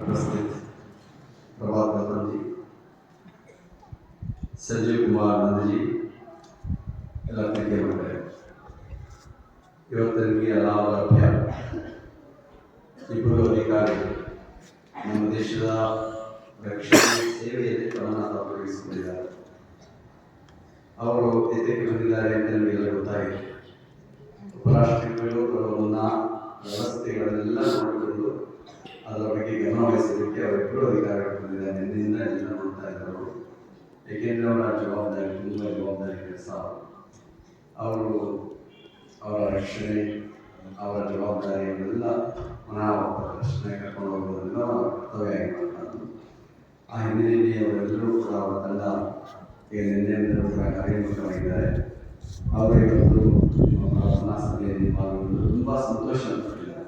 उपस्थित प्रभात रतन जी, संजीव कुमार नंद जी ಎಲ್ಲ ಪ್ರೀತಿಯ ಮಕ್ಕಳೇ, ಇವತ್ತು ನಿಮಗೆ ಲಾಭ ಲಭ್ಯ ಇಬ್ಬರು ಅಧಿಕಾರಿಗಳು ನಮ್ಮ ದೇಶದ ರಕ್ಷಣೆ ಸೇವೆಯಲ್ಲಿ ಪ್ರಮಾಣ ತೊಡಗಿಸಿಕೊಂಡಿದ್ದಾರೆ. ಅವರು ಏತಕ್ಕೆ ಬಂದಿದ್ದಾರೆ ಅಂತ ನಿಮಗೆಲ್ಲ ಗೊತ್ತಾಗಿದೆ. ಉಪರಾಷ್ಟ್ರಪತಿಗಳು ಬರುವ ಮುನ್ನ ವ್ಯವಸ್ಥೆಗಳನ್ನೆಲ್ಲ ನೋಡಿಕೊಂಡು ಅದರ ಬಗ್ಗೆ ಗಮನ ವಹಿಸಲಿಕ್ಕೆ ಅವರಿಬ್ಬರು ಅಧಿಕಾರಿಗಳು ಬಂದಿದ್ದಾರೆ. ನಿನ್ನೆಯಿಂದ ಎಲ್ಲ ನೋಡ್ತಾ ಇದ್ದಾರೆ. ಏಕೆಂದರೆ ಅವರ ಜವಾಬ್ದಾರಿ ತುಂಬ ಜವಾಬ್ದಾರಿ ಕೆಲಸ. ಅವರು ಅವರ ರಕ್ಷಣೆ, ಅವರ ಜವಾಬ್ದಾರಿಯನ್ನೆಲ್ಲ ಪ್ರಶ್ನೆ ಕರ್ಕೊಂಡು ಹೋಗೋದ್ರಿಂದ ಅವರ ಕರ್ತವ್ಯ ಆಗಿರುವಂಥದ್ದು. ಆ ಹಿನ್ನೆಲೆಯಲ್ಲಿ ಅವರೆಲ್ಲರೂ ಕೂಡ ಅವರ ತಂಡ ಈಗ ನಿನ್ನೆಯಿಂದಲೂ ಕೂಡ ಕಾರ್ಯೋನ್ಮುಖವಾಗಿದ್ದಾರೆ. ಅವರು ಇವತ್ತು ಪ್ರಾರ್ಥನಾ ಸಭೆಯಲ್ಲಿ ಪಾಲ್ಗೊಂಡು ತುಂಬ ಸಂತೋಷ ಪಟ್ಟಿದ್ದಾರೆ.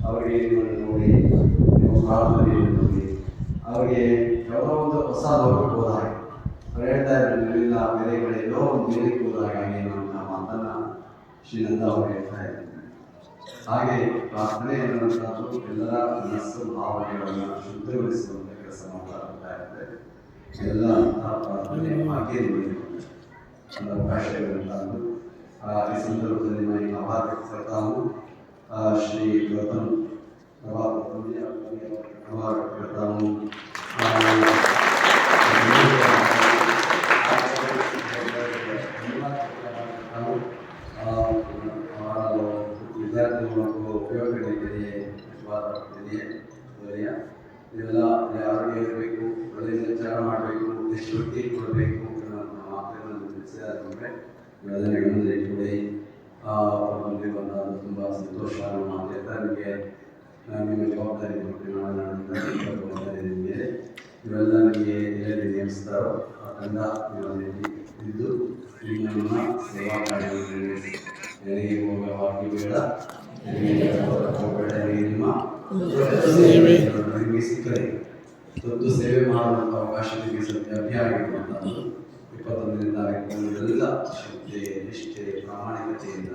ಅವರಿಗೆ ನಿಮ್ಮನ್ನು ನೋಡಿ, ನಿಮ್ಮ ಪ್ರಾರ್ಥನೆಯನ್ನು ನೋಡಿ ಅವರಿಗೆ ಯಾವುದೋ ಒಂದು ಹೊಸ ಲೋಕಕ್ಕೆ ಹೋದಾಗ ಅವ್ರು ಹೇಳ್ತಾ ಇದ್ದಾರೆ, ನನ್ನಿಂದ ಬೇರೆ ಕಡೆ ಎಲ್ಲೋ ಒಂದು ಮೇಲಕ್ಕೆ ಹೋದಾಗ ಅನ್ನುವಂಥ ಮಾತನ್ನು ಶ್ರೀನಂದ ಅವರು ಹೇಳ್ತಾ ಇದ್ದಾರೆ. ಹಾಗೆ ಪ್ರಾರ್ಥನೆ ಎನ್ನುವಂಥದ್ದು ಎಲ್ಲರ ಮನಸ್ಸು ಭಾವನೆಗಳನ್ನು ಶುದ್ಧಗೊಳಿಸುವಂಥ ಕೆಲಸ ಮಾಡ್ತಾ ಇರ್ತದೆ. ಎಲ್ಲ ಪ್ರಾರ್ಥನೆ ಹಾಗೆ ಒಂದು ಅವಕಾಶಗಳಂತಂದು ಈ ಸಂದರ್ಭದಲ್ಲಿ ನಾನು ಆಭಾರ ವ್ಯಕ್ತಪಡ್ತಾನು. ಶ್ರೀ ರತನ್ ಪ್ರಭಾತ್ ಆಭಾರ ವ್ಯಕ್ತಪಡ್ತಾನು. ವಿದ್ಯಾರ್ಥಿಗಳು ಉಪಯೋಗಗಳಿದೆ, ಇದೆಲ್ಲ ಯಾರಿಗೆ ಇರಬೇಕು, ಒಳ್ಳೆಯ ವಿಚಾರ ಮಾಡಬೇಕು, ಎಷ್ಟು ವ್ಯಕ್ತಿ ಕೊಡಬೇಕು ಅನ್ನೋಂಥ ಮಾತುಗಳನ್ನು ತಿಳಿಸಿದರೆ ಬೆಳೆದನೆ ಗಮನದಲ್ಲಿ ಇಟ್ಟುಕೊಳ್ಳಿ. ಬಂದಿರುವಂಥದ್ದು ತುಂಬ ಸಂತೋಷವಾದ ಮಾತು. ನಿಮಗೆ ನಿಮ್ಮ ಜವಾಬ್ದಾರಿ ಕೊಟ್ಟು ಜವಾಬ್ದಾರಿ ನಿಮಗೆ ಇವೆಲ್ಲ ನಿಮಗೆ ಎಲ್ಲೆಲ್ಲಿ ನೇಮಿಸ್ತಾರೋ ಆ ತಂಡ ಇದ್ದು ನಿಮ್ಮ ಸೇವಾ ಕಾರ್ಯವನ್ನು ನಿರ್ವಹಿಸಿ. ನೆರೆಗೆ ಹೋಗವಾಗಿ ಬೇಡ, ನಿಮ್ಮ ನಿಮಗೆ ಸಿಕ್ಕರೆ ತುರ್ತು ಸೇವೆ ಮಾಡುವಂಥ ಅವಕಾಶ ನಿಮಗೆ ಲಭ್ಯ ಆಗಿರುವಂಥದ್ದು. 21ರಿಂದ ಎಲ್ಲ ಶ್ರದ್ಧೆ, ನಿಷ್ಠೆ, ಪ್ರಾಮಾಣಿಕತೆಯಿಂದ,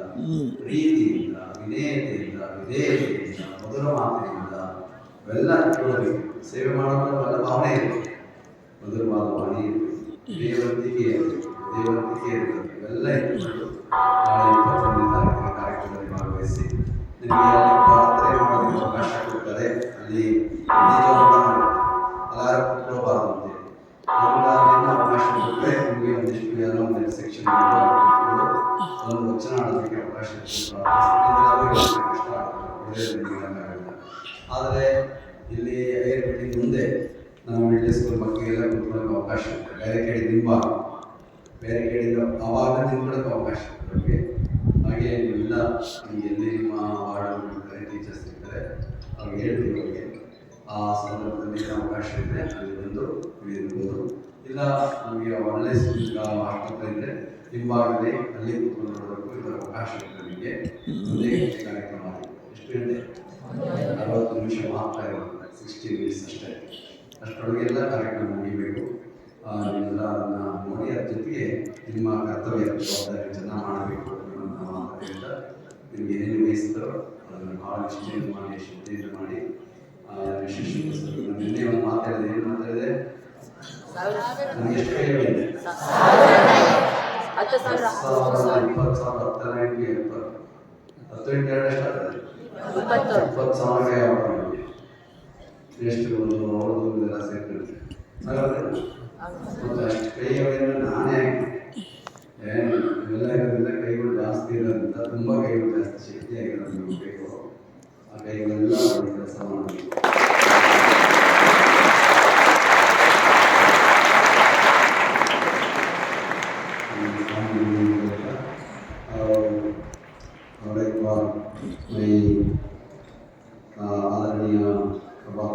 ಪ್ರೀತಿಯಿಂದ, ವಿನಯತೆಯಿಂದ, ವಿಧೇಯತೆಯಿಂದ, ಮಧುರ ಮಾತಿನಿಂದ ಇವೆಲ್ಲ ಇಟ್ಕೊಳ್ಳಬೇಕು. ಸೇವೆ ಮಾಡುವಾಗ ಎಲ್ಲ ಭಾವನೆ ಇರಬೇಕು, ಮಧುರವಾದ ವಾಣಿ ಇರಬೇಕು, ದೇವರಂತಿಕೆ ಇರಬೇಕು, ಇವೆಲ್ಲ ಇಟ್ಕೊಂಡು ನಾಳೆ 21ನೇ ತಾರೀಕಿನ ಕಾರ್ಯಕ್ರಮದಲ್ಲಿ ಭಾಗವಹಿಸಿ ನಿಮಗೆ ಅಲ್ಲಿ ಪ್ರಾರ್ಥನೆ ಮಾಡೋದಕ್ಕೆ ಅವಕಾಶ ಕೊಡ್ತಾರೆ. ಅಲ್ಲಿ ಹಲವಾರು ಕುತ್ಕೊಳ್ಬಾರ್ದು ಅಂತೇಳಿ ಅಲ್ಲಿಂದ ಅವಕಾಶ ಕೊಟ್ಟರೆ ನಿಮಗೆ ಒಂದಿಷ್ಟು ಏನೋ ಒಂದು ಸೆಕ್ಷನ್ ಒಂದು ವಚನ ಆಡೋದಕ್ಕೆ ಅವಕಾಶ ಕಷ್ಟ ಆಗುತ್ತೆ. ಆದರೆ ಇಲ್ಲಿ ಹೈಯರ್ ಮೀಟಿಂಗ್ ಮುಂದೆ ನಾವು ಮಿಡ್ಲ್ ಸ್ಕೂಲ್ ಮಕ್ಕಳಿಗೆಲ್ಲ ಕುತ್ಕೊಳ್ಳೋಕೆ ಅವಕಾಶ ಇರುತ್ತೆ. ಬೇರೆ ಕಡೆಯಿಂದ ಆವಾಗ ನಿಂತ್ಕೊಳ್ಳೋಕೆ ಅವಕಾಶ ಇರುತ್ತೆ. ಹಾಗೆ ನೀವೆಲ್ಲ ಎಲ್ಲಿ ನಿಮ್ಮ ವಾರ್ಡ್ ಟೀಚರ್ಸ್ ಇರ್ತಾರೆ ಅವ್ರಿಗೆ ಹೇಳ್ತೀವಿ. ಅವರಿಗೆ ಆ ಸಂದರ್ಭದಲ್ಲಿ ಅವಕಾಶ ಇದ್ದರೆ ಅಲ್ಲಿ ಬಂದು ಇರ್ಬೋದು. ಇಲ್ಲ ನಮಗೆ ಒಳ್ಳೆ ಆಸ್ಪತ್ರೆ ಇದ್ದರೆ ಹಿಂಭಾಗದಲ್ಲಿ ಅಲ್ಲಿ ಕೂತ್ಕೊಂಡು ನೋಡೋದಕ್ಕೂ ಇದರ ಅವಕಾಶ ಇರುತ್ತೆ. ನಿಮಗೆ ಒಂದೇ ಕಾರ್ಯಕ್ರಮ ಎಷ್ಟು ಗಂಟೆ 60 ನಿಮಿಷ ಮಾತ್ರ ಇರುತ್ತೆ, 60 ಮಿನಿಟ್ಸ್ ಅಷ್ಟೇ. ಅಷ್ಟರೊಳಗೆಲ್ಲ ಕಾರ್ಯಕ್ರಮ ಮುಗಿಬೇಕು. ನೀವೆಲ್ಲ ಅದನ್ನು ನೋಡಿ ಅದ್ರ ಜೊತೆಗೆ ನಿಮ್ಮ ಕರ್ತವ್ಯ ಜವಾಬ್ದಾರಿ ಚೆನ್ನಾಗಿ ಮಾಡಬೇಕು ಅನ್ನೋಂಥ ಮಾತುಗಳಿಂದ ನಿಮಗೆ ಏನೇನು ವಹಿಸ್ತಾರೋ ಅದನ್ನು ಭಾಳ ನಿಷ್ಠೆಯಿಂದ ಮಾಡಿ, ಶ್ರದ್ಧೆಯಿಂದ ಮಾಡಿ ನಿನ್ನೆ ಒಂದು ಮಾತಾಡಿದೆ. ಏನು ಮಾತಾಡಿದೆ? ನನಗೆ ಎಷ್ಟು ಕೈ ಬಂದಿದೆ? 20,000 20,000 ಎಷ್ಟು ಒಂದು ಅವ್ರದ್ದು ಎಲ್ಲ ಸೇರ್ಕೊಂಡು ಅಷ್ಟು ಕೈಗಳನ್ನು ನಾನೇ ಇವೆಲ್ಲ ಇರೋದ್ರಿಂದ ಕೈಗಳು ಜಾಸ್ತಿ ಇರೋದ್ರಿಂದ ತುಂಬ ಕೈಗಳು ಜಾಸ್ತಿ ಶಕ್ತಿ ಆಗಿರೋದು ನಮಗೆ ಬೇಕು. ಆ ಕೈಗಳೆಲ್ಲ ಕೆಲಸ ಮಾಡಬೇಕು. आदरणीय प्रभात